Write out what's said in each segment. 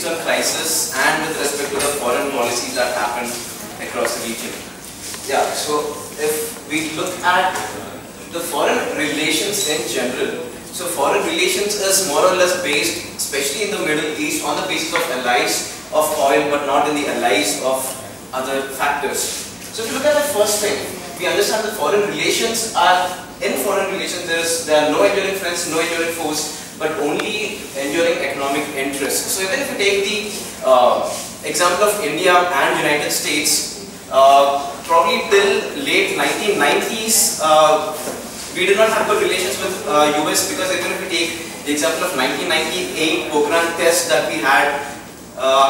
Eastern crisis and with respect to the foreign policies that happened across the region. Yeah, so if we look at the foreign relations in general, so foreign relations is more or less based, especially in the Middle East, on the basis of allies of oil, but not in the allies of other factors. So if you look at the first thing, we understand that foreign relations are, in foreign relations there are no enduring friends, no enduring foes, but only enduring economic interests. So even if you take the example of India and United States, probably till late 1990s, we did not have good relations with US, because even if we take the example of 1998 Pokhran test that we had,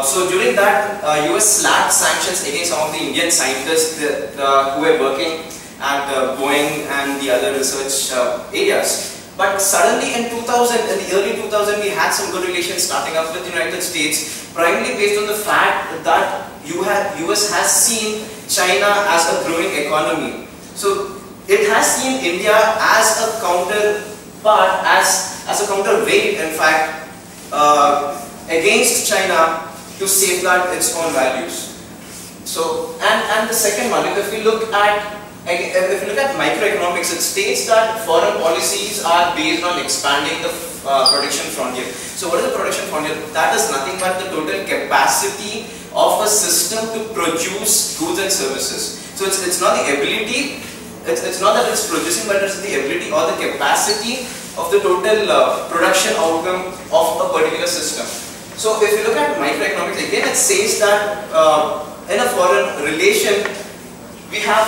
so during that US slapped sanctions against some of the Indian scientists who were working at Boeing and the other research areas. But suddenly in 2000, in the early 2000, we had some good relations starting up with the United States, primarily based on the fact that US has seen China as a growing economy. So it has seen India as a counterpart, as a counterweight, in fact, against China to safeguard its own values. So, and the second one, if we look at microeconomics, it states that foreign policies are based on expanding the production frontier. So what is the production frontier? That is nothing but the total capacity of a system to produce goods and services. So it's not the ability, it's not that it's producing, but it's the ability or the capacity of the total production outcome of a particular system. So if you look at microeconomics, again it says that in a foreign relation, we have,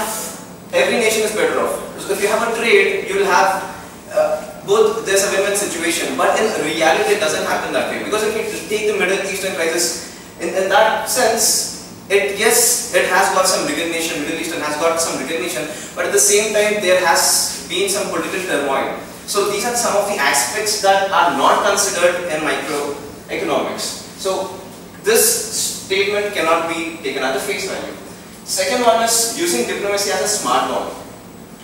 every nation is better off. So if you have a trade, you will have both, there's a win-win situation, but in reality it doesn't happen that way. Because if you take the Middle Eastern crisis, in that sense, yes, it has got some recognition, Middle Eastern has got some recognition, but at the same time there has been some political turmoil. So these are some of the aspects that are not considered in microeconomics. So this statement cannot be taken at the face value. Second one is using diplomacy as a smart bomb.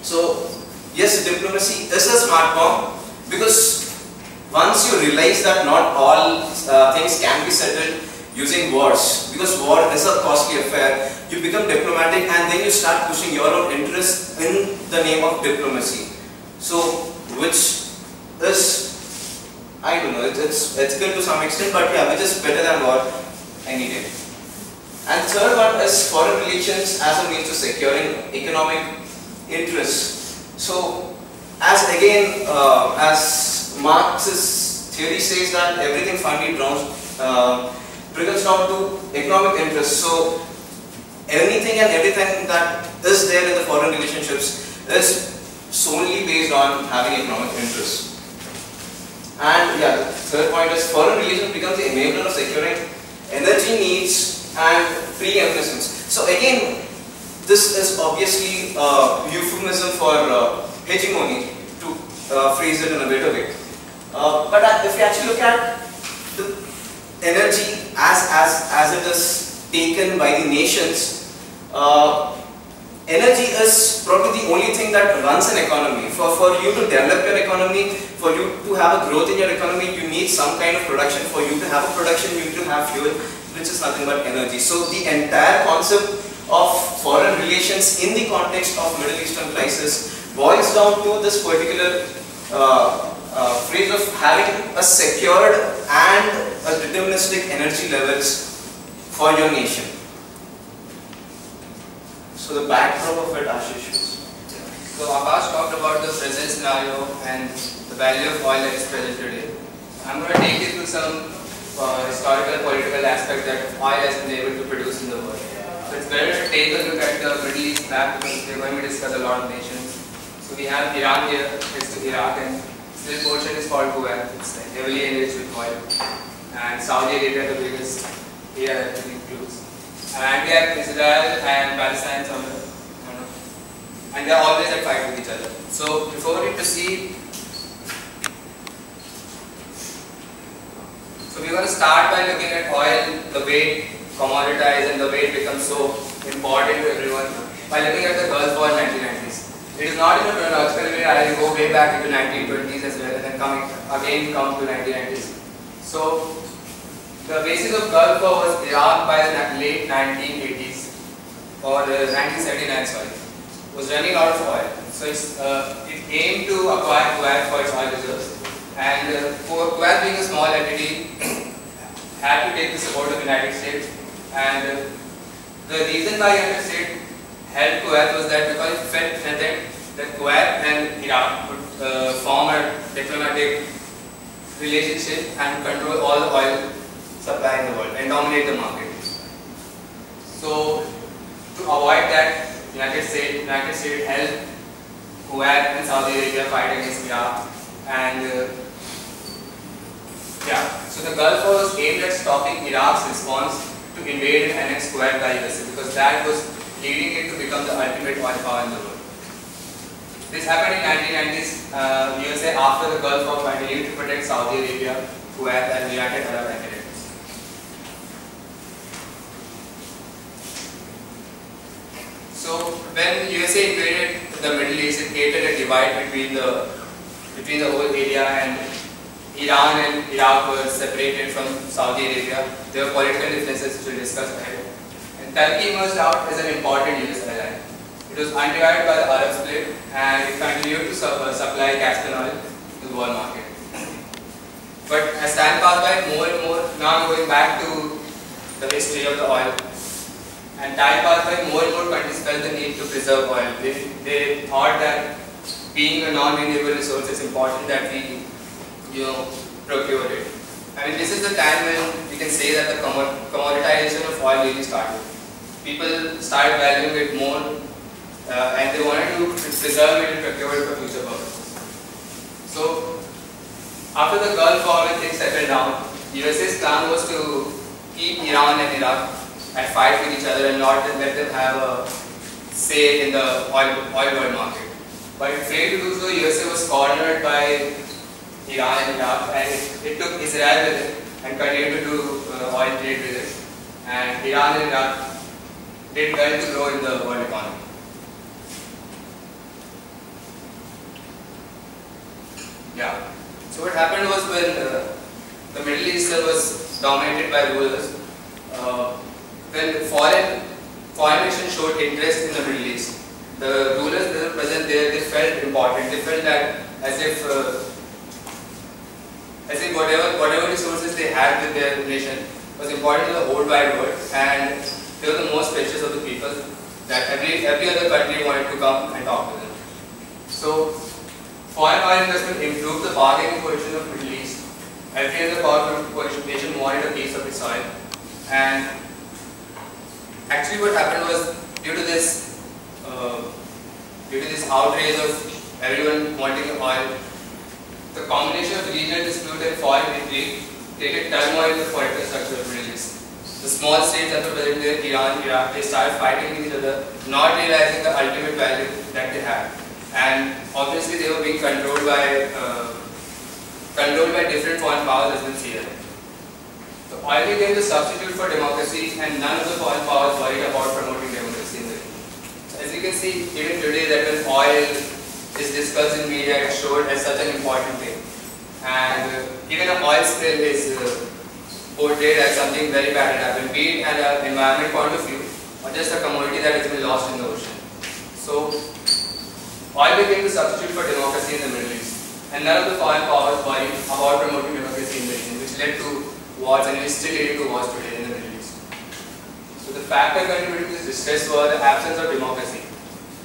So yes, diplomacy is a smart bomb, because once you realize that not all things can be settled using wars, because war is a costly affair, you become diplomatic and then you start pushing your own interests in the name of diplomacy. So which is, I don't know, it's good to some extent, but yeah, which is better than war any day. And third one is foreign relations as a means of securing economic interests. So as again, as Marx's theory says that everything finally trickles down to economic interests. So anything and everything that is there in the foreign relationships is solely based on having economic interests. And yeah, the third point is foreign relations becomes the enabler of securing energy needs and free economies. So again, this is obviously a euphemism for hegemony, to phrase it in a better way. But if you actually look at the energy as it is taken by the nations, energy is probably the only thing that runs an economy. For you to develop your economy, for you to have a growth in your economy, you need some kind of production. For you to have a production, you need to have fuel, which is nothing but energy. So the entire concept of foreign relations in the context of Middle Eastern crisis boils down to this particular phrase of having a secured and a deterministic energy levels for your nation. So the backdrop of it, Ashish. So Akash talked about the present scenario and the value of oil that is present today. I'm going to take you through some historical political aspect that oil has been able to produce in the world. So it's better to take a look at the Middle East map, because we're going to discuss a lot of nations. So we have Iran here, next to Iraq, and this portion is called Kuwait. It's like heavily enriched with oil. And Saudi Arabia, the biggest area that it includes. And we have Israel and Palestine somewhere. And they are always at fight with each other. So before we proceed, so we're going to start by looking at oil, the way it commoditized and the way it becomes so important to everyone, by looking at the Gulf War 1990s. It is not in a chronological way. I will go way back into 1920s as well, and then come to 1990s. So The basis of Gulf War was Iraq by the late 1980s or 1979, sorry, was running out of oil. So it aimed to acquire Kuwait for its oil reserves, and Kuwait being a small entity had to take the support of the United States. And the reason why the United States helped Kuwait was that because it felt threatened that Kuwait and Iraq would form a diplomatic relationship and control all the oil supply in the world and dominate the market. So to avoid that, United States helped Kuwait and Saudi Arabia fight against Iraq, and so the Gulf War was aimed at stopping Iraq's response to invade and annex Kuwait by USA, because that was leading it to become the ultimate oil power in the world. This happened in 1990s, USA after the Gulf War continued to protect Saudi Arabia, Kuwait and United Arab Emirates. So when USA invaded the Middle East, it created a divide between the whole area, and Iran and Iraq were separated from Saudi Arabia. There were political differences which we discussed ahead. And Turkey emerged out as an important US ally. It was undivided by the Arab split, and it continued to supply Caspian oil to the world market. But as time passed by, more and more, now I'm going back to the history of the oil. And time passed by, more and more countries felt the need to preserve oil. They thought that being a non-renewable resource, it's important that we, procure it. I mean, this is the time when we can say that the commoditization of oil really started. People started valuing it more, and they wanted to preserve it and procure it for future purposes. So, after the Gulf War, when things settled down, USA's plan was to keep Iran and Iraq at fight with each other and not let them have a say in the oil world market. But it failed to do so. USA was cornered by Iran and Iraq, and it took Israel with it and continued to do oil trade with it. And Iran and Iraq did well to grow in the world economy. Yeah. So what happened was, when the Middle East was dominated by rulers, when foreign nations showed interest in the Middle East, the rulers that were present there, they felt important. They felt that as if whatever resources they had with their nation was important to the whole wide world, and they were the most precious of the people, that every other country wanted to come and talk to them. So foreign oil investment improved the bargaining position of the Middle East. Every other powerful nation wanted a piece of its oil, and actually what happened was, due to this outrage of everyone wanting oil, the combination of regional dispute and foreign intrigue created turmoil in the political structure of the Middle East. The small states that were present there, Iran, Iraq, they started fighting with each other, not realizing the ultimate value that they had. And obviously they were being controlled by different foreign powers, as we'll see here. So oil became the substitute for democracy, and none of the foreign powers worried about promoting democracy in the region. So as you can see, even today, that when oil is discussed in media, it's showed as such an important thing. And even an oil spill is portrayed as something very bad that happened, be it at an environment point of view, or just a commodity that has been lost in the ocean. So oil became the substitute for democracy in the Middle East, and none of the foreign powers worried about promoting democracy in the region, which led to wars, and is still leading to wars today in the Middle East. So the factor contributing to this distress were the absence of democracy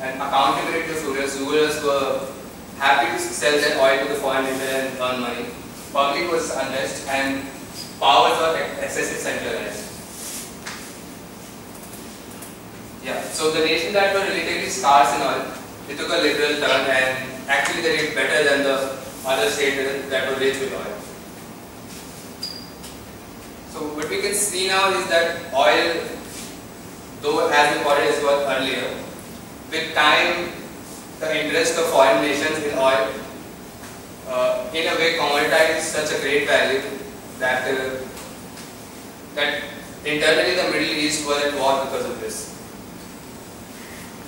and accountability of rulers. Rulers were happy to sell their oil to the foreign nation and earn money. Public was unrest, and powers were excessively centralized. Yeah, so the nations that were relatively scarce in oil, they took a liberal turn, and actually they did better than the other states that were rich with oil. So what we can see now is that oil, though as important as it was earlier, with time the interest of foreign nations in oil in a way commoditized such a great value that internally the Middle East was at war because of this.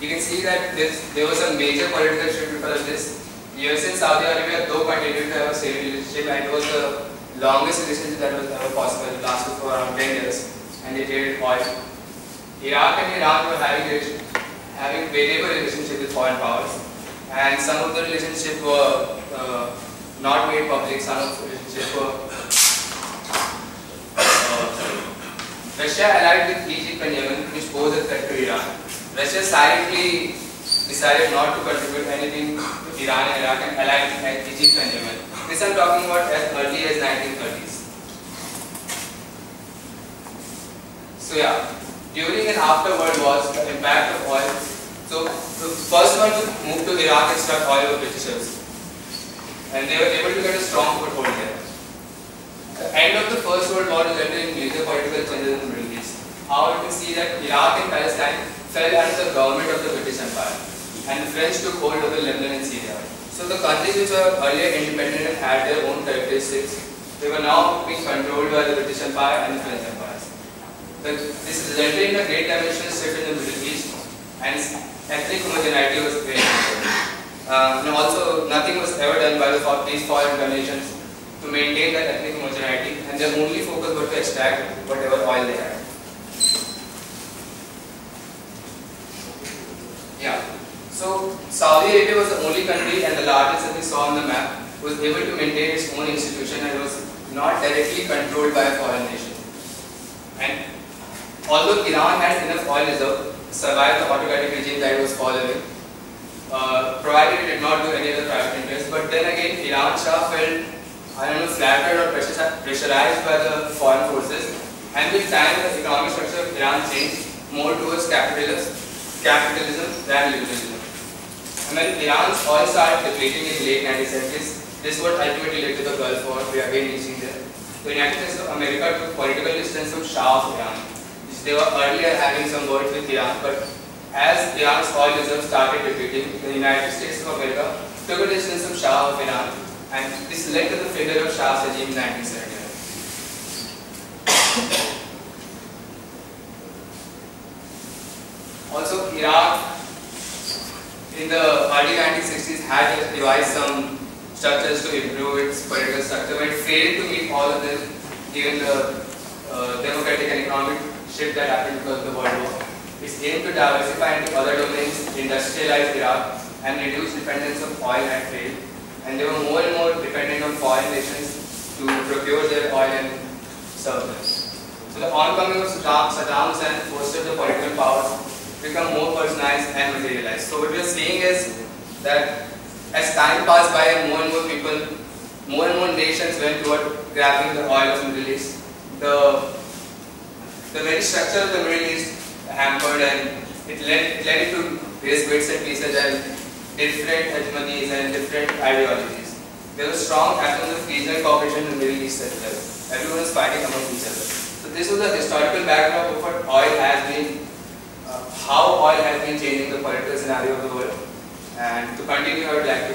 You can see that there was a major political shift because of this. US and Saudi Arabia, though, continued to have a same relationship, and it was longest relationship that was ever possible. It lasted for around 10 years, and they traded oil. Iraq and Iran were having variable relationship with foreign powers, and some of the relationships were not made public. Some of the relationships were Russia allied with Egypt and Yemen, which pose a threat to Iran. Russia silently decided not to contribute anything to Iran and Iraq and allied with Egypt and Yemen. This I'm talking about as early as 1930s. So yeah, during and after World Wars, the impact of oil. So the first one to move to Iraq and start oil were Britishers, and they were able to get a strong foothold there. The end of the First World War resulted in major political changes in the Middle East. How you can see that Iraq and Palestine fell under the government of the British Empire, and the French took hold of the Lebanon and Syria. So the countries which were earlier independent and had their own characteristics, they were now being controlled by the British Empire and the French empires. This resulted in a great dimensional shift in the Middle East, and ethnic homogeneity was very important. And also, nothing was ever done by these foreign nations to maintain that ethnic homogeneity, and their only focus was to extract whatever oil they had. Yeah. So Saudi Arabia was the only country and the largest that we saw on the map who was able to maintain its own institution and was not directly controlled by a foreign nation. And although Iran had enough oil reserve to survive the autocratic regime that it was following, provided it did not do any other private interests, but then again Iran Shah felt, I don't know, flattered or pressurized by the foreign forces, and with time the economic structure of Iran changed more towards capitalism than liberalism. And when Iran's oil started depleting in late 1970s, this is what ultimately led to the Gulf War. We are again reaching there. The United States of America took political distance from Shah of Iran. They were earlier having some words with Iran, but as Iran's oil reserves started depleting, the United States of America took a distance from Shah of Iran, and this led to the failure of Shah's regime in 1979. Also, Iraq in the early 1960s had devised some structures to improve its political structure, but it failed to meet all of them given the democratic and economic shift that happened because of the World War. Its aim to diversify into other domains, industrialize Iraq, and reduce dependence on oil and trade. And they were more and more dependent on foreign nations to procure their oil and serve them. So the oncoming of Saddam Hussein fostered the political powers become more personalized and materialized. So what we are seeing is that as time passed by and more people, more and more nations went toward grabbing the oil of the Middle East, the very structure of the Middle East hampered, and it led to various bits and pieces and different hegemonies and different ideologies. There was strong atoms of regional cooperation in the Middle East as well. Everyone was fighting among each other. So this was the historical backdrop of what oil has been, how oil has been changing the political scenario of the world. And to continue, I would like to.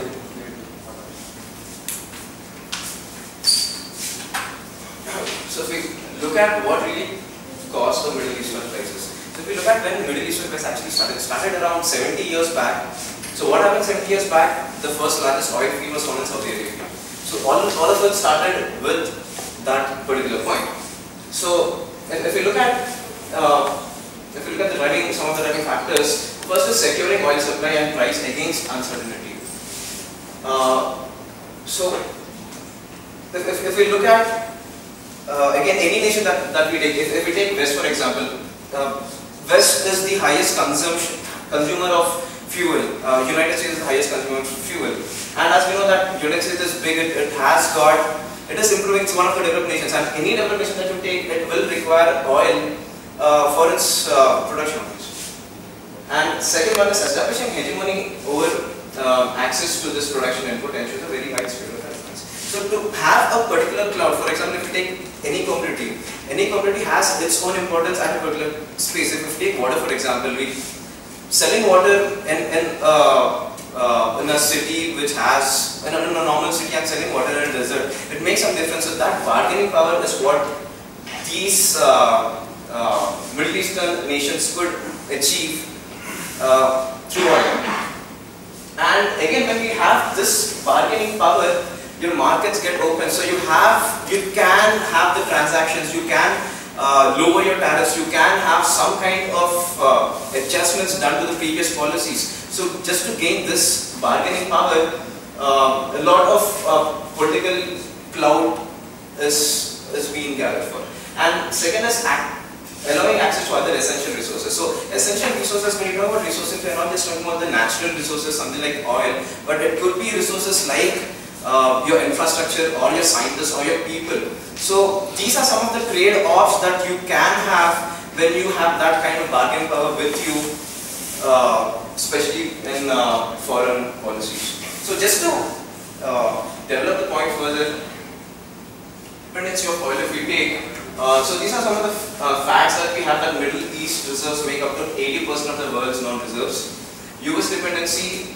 So if we look at what really caused the Middle Eastern crisis. So if we look at when the Middle Eastern crisis actually started, it started around 70 years back. So what happened 70 years back? The first largest oil field was found in Saudi Arabia. So all of it started with that particular point. So if we look at some of the driving factors, first is securing oil supply and price against uncertainty. So if we look at again any nation that we take, if we take West for example, West is the highest consumer of fuel. United States is the highest consumer of fuel, and as we know that United States is big, it is improving. It's one of the developed nations, and any developed nation that you take, it will require oil for its production. And second one is establishing hegemony over access to this production input ensures a very wide sphere of reference. So to have a particular cloud, for example, if you take any commodity has its own importance at a particular space. If you take water for example, selling water in a city which has, in a normal city and selling water in a desert, it makes some difference. So that bargaining power is what these Middle Eastern nations could achieve through oil. And again, when we have this bargaining power, your markets get open. So you can have the transactions, you can lower your tariffs, you can have some kind of adjustments done to the previous policies. So just to gain this bargaining power, a lot of political clout is being gathered for. And second is allowing access to other essential resources. So essential resources, when you talk about resources, we are not just talking about the natural resources, something like oil, but it could be resources like your infrastructure or your scientists or your people. So these are some of the trade-offs that you can have when you have that kind of bargaining power with you, especially in foreign policies. So just to develop the point further, dependency of oil if we take, so these are some of the facts that we have, that Middle East reserves make up to 80% of the world's non-reserves. US dependency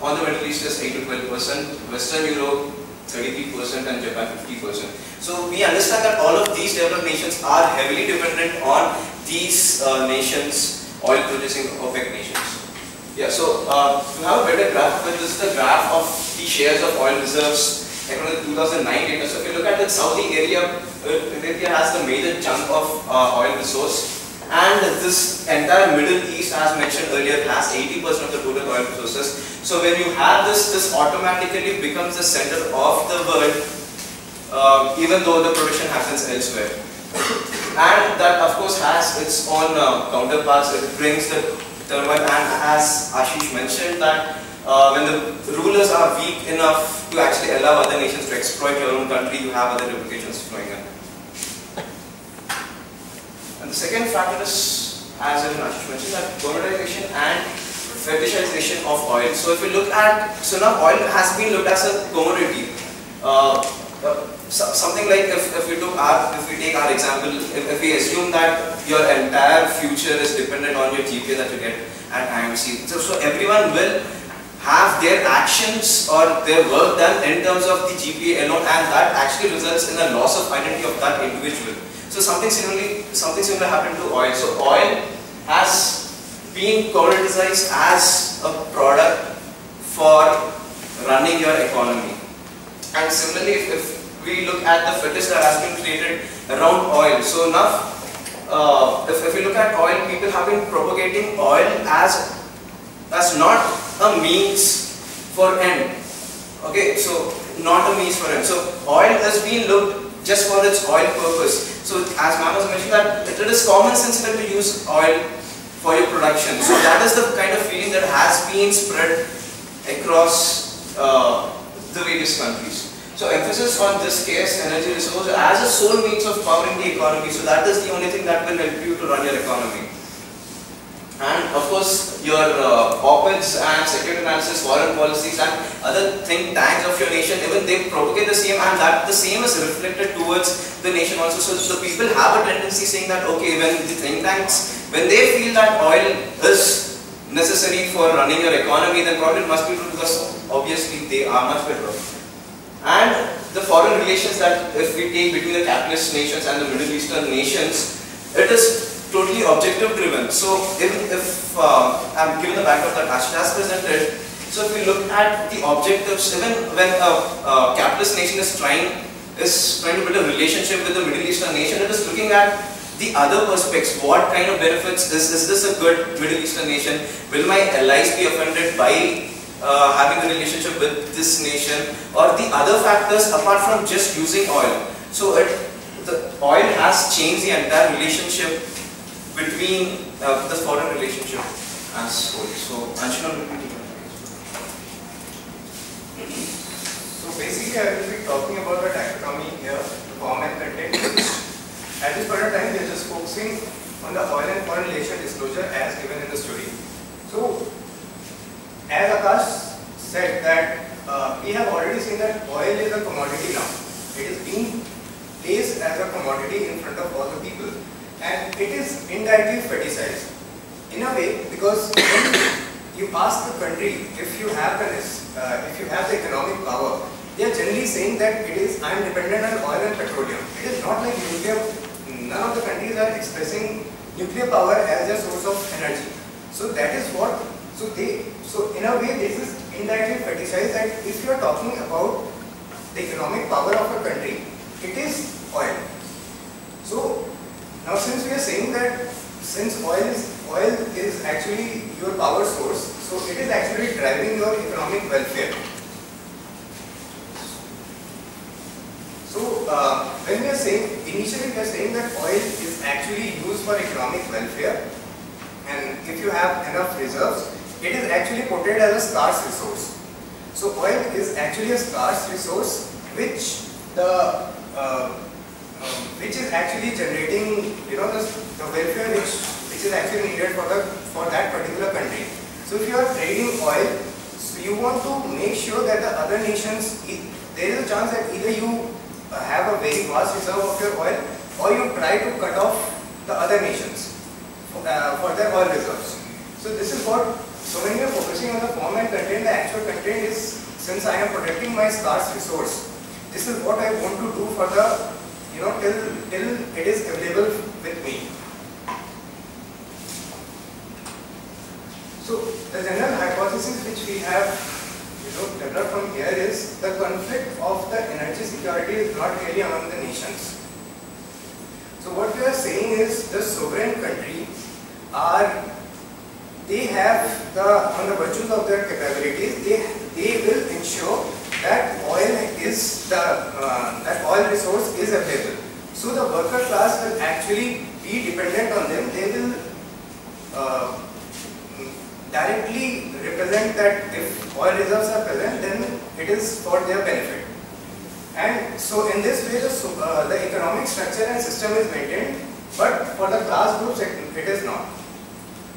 on the Middle East is 8 to 12%, Western Europe 33% and Japan 50%. So we understand that all of these developed nations are heavily dependent on these nations, oil producing OPEC nations. Yeah, so to have a better graph, this is the graph of the shares of oil reserves according to 2009 data. So if you look at the Saudi area, Arabia has the major chunk of oil resource, and this entire Middle East, as mentioned earlier, has 80% of the total oil resources. So when you have this automatically becomes the center of the world, even though the production happens elsewhere. And that of course has its own counterparts. It brings the turmoil, and as Ashish mentioned, that when the rulers are weak enough to actually allow other nations to exploit your own country, you have other implications flowing in. And the second factor is, as Ashish mentioned, that commoditization and fetishization of oil. So if we look at, so now oil has been looked as a commodity. Something like if we take our example, if we assume that your entire future is dependent on your GPA that you get at IMC, so everyone will have their actions or their work done in terms of the GPA alone, and that actually results in a loss of identity of that individual. So something similar happened to oil. So oil has been commoditized as a product for running your economy. And similarly, if we look at the fetish that has been created around oil. So now, if we look at oil, people have been propagating oil as not a means for end. Okay, so not a means for end. So oil has been looked just for its oil purpose. So as ma'am has mentioned, that it is common sensical to use oil for your production. So that is the kind of feeling that has been spread across the various countries. So emphasis on this scarce energy resource as a sole means of powering the economy. So that is the only thing that will help you to run your economy. And of course, your op-eds and security analysis, foreign policies and other think tanks of your nation, even they propagate the same, and that the same is reflected towards the nation also. So the people have a tendency saying that, okay, when the think tanks, when they feel that oil is necessary for running your economy, then probably it must be true, because obviously they are much better off. And the foreign relations that if we take between the capitalist nations and the Middle Eastern nations, it is totally objective driven. So even if I'm given the background that Ashish has presented, so if we look at the objectives, even when a capitalist nation is trying to build a relationship with the Middle Eastern nation, it is looking at the other perspectives. What kind of benefits is this a good Middle Eastern nation? Will my allies be offended by having a relationship with this nation, or the other factors apart from just using oil? So the oil has changed the entire relationship between the foreign relationship as whole. So Anshul will be taking So basically I will be talking about the dichotomy here, the form and content. At this point of time we are just focusing on the oil and foreign relation disclosure as given in the story. So as Akash said that we have already seen that oil is a commodity now. It is being placed as a commodity in front of all the people, and it is indirectly fetishized in a way, because when you ask the country if you have the economic power, they are generally saying that it is, I am dependent on oil and petroleum. It is not like nuclear. None of the countries are expressing nuclear power as a source of energy. So that is what. So in a way this is indirectly fetishized, that if you are talking about the economic power of a country, it is oil. So now since we are saying that since oil is actually your power source, so it is actually driving your economic welfare. So when we are saying, initially we are saying that oil is actually used for economic welfare, and if you have enough reserves, it is actually portrayed as a scarce resource. So oil is actually a scarce resource which is actually generating, you know, the welfare which is actually needed for that particular country. So if you are trading oil, so you want to make sure that the other nations, there is a chance that either you have a very vast reserve of your oil, or you try to cut off the other nations for their oil reserves. So this is what, so when you are focusing on the form and content, the actual content is, since I am protecting my scarce resource, this is what I want to do for the, you know, till it is available with me. So the general hypothesis which we have, you know, developed from here is the conflict of the energy security is not really among the nations. So what we are saying is the sovereign country they have on the virtues of their capabilities, they will ensure that that oil resource is available. So the worker class will actually be dependent on them. They will directly represent that if oil reserves are present, then it is for their benefit. And so in this way the economic structure and system is maintained, but for the class groups it is not.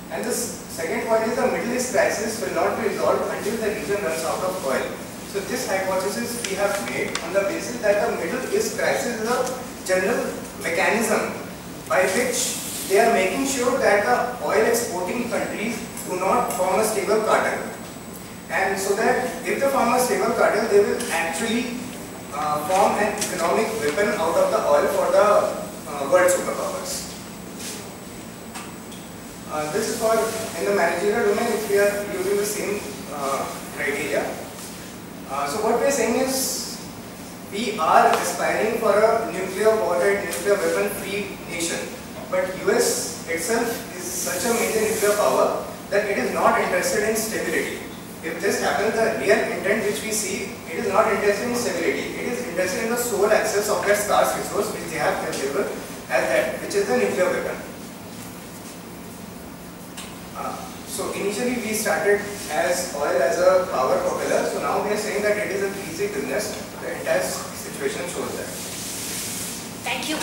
And the second point is the Middle East crisis will not be resolved until the region runs out of oil. So this hypothesis we have made on the basis that the Middle East crisis is a general mechanism by which they are making sure that the oil exporting countries do not form a stable cartel. And so that if they form a stable cartel, they will actually form an economic weapon out of the oil for the world superpowers. This is for in the managerial domain if we are using the same criteria. So what we are saying is we are aspiring for a nuclear warhead, nuclear weapon free nation. But US itself is such a major nuclear power that it is not interested in stability. If this happens, the real intent which we see, it is not interested in stability. It is interested in the sole access of that scarce resource which they have available as that, which is the nuclear weapon. So initially we started as oil as a power propeller. So now we are saying that it is a easy business. The entire situation shows that. Thank you.